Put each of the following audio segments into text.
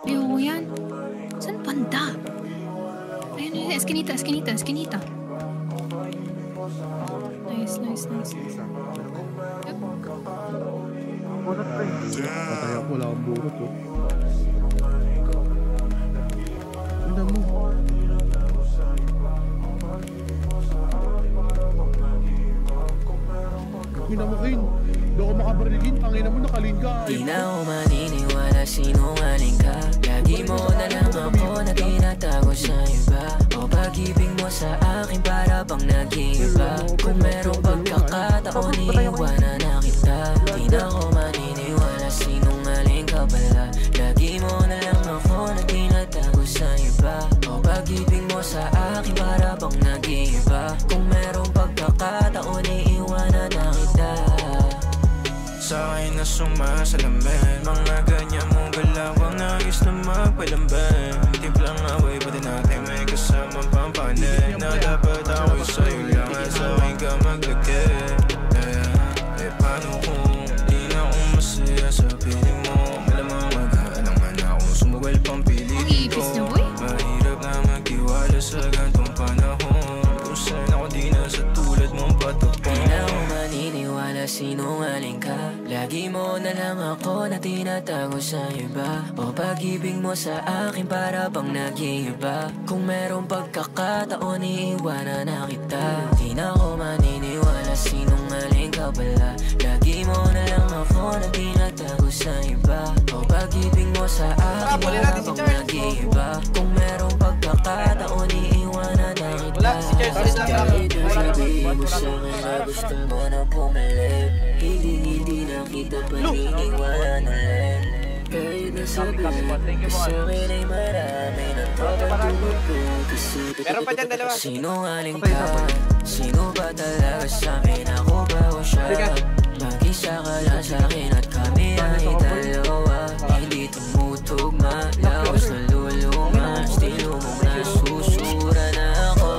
Ayoko yan. Saan banda? Ayun, eskinita. Nice. Yep. Bunot pa eh. Patay ako, wala akong bunot oh. Ano mo? Gina mo, Kain. Hindi ako makabarilin. Tangina mo, nakaling ka. Di na ako maniniwala, sinungaling ka. Lagi mo na lang ako na tinatago sa iba. O pag-ibig mo sa akin para bang nag-iiba. Kung merong pagkakataon, iiwanan na kita. Di na ako maniniwala, sinungaling ka pala. Lagi mo na lang ako na tinatago sa iba. O pag-ibig mo sa akin para bang nag-iiba. Kung merong pagkakataon, iiwanan na kita. Sa'kin na sumasalamin, mga ganyan mong galawang nais na magpalambing. Timplang away, pati natin may kasama pampanin. Na dapat ako'y sa'yo lang at sa'kin ka maglagay. Eh paano kung di na ako masaya sa piling mo? Malamang maghalang man akong sumugal pang piliin ko. Mahirap na magtiwala sa gantong panahon. Kung saan ako di na sa tulad mong patapon. Di na ako maniniwala, sinungaling ka. Lagi mo na lang ako na tinatago sa iba. O pag-ibig mo sa akin para bang nag-iiba. Kung merong pagkakataon, iiwanan na kita. Di na ako maniniwala, sinungaling ka pala. Lagi mo na lang ako na tinatago sa iba. O pag-ibig mo sa akin para bang nag-iiba. Kung merong pagkakataon, iiwanan na kita. Wala, si Charles lang ako. Kahit na sabihin mo sa akin na gusto mo na bumalik, hindi na kita paniniwala ulit. Kahit na sabihin mo sa akin ay marami ng pagkatulog. Kasi sinungaling ka. Sino ba talaga sa amin? Ako ba o siya? Mag-isa ka lang sa akin at kami ay dalawa. Hindi tumutugma, laos na lulunga. Estilo mong nasusura na ako.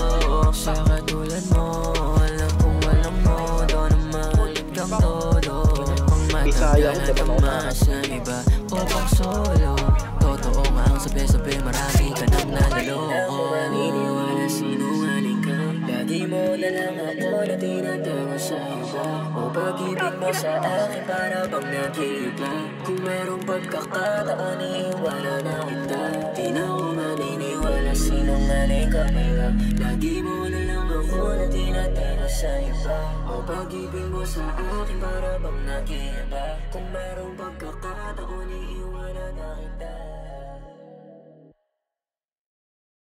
Sa katulad mo, alam kong walang modo na mahalin kang todo. Pang matanggal ang mas na iba o pang solo. Totoo nga ang sabi-sabi, marami ka nang naloloko. Naniniwala, sinungaling ka. Lagi mo na lang ako na tinatago sa iba. O pag-ibig mo sa akin para bang nag-iiba. Kung merong pagkakataon, iiwanan na kita. Di na ako maniniwala, sinungaling ka pala. Lagi mo na lang ako na tinatago sa iba. O pag-ibig mo sa akin para bang nag-iiba. Kung merong pagkakataon, iiwanan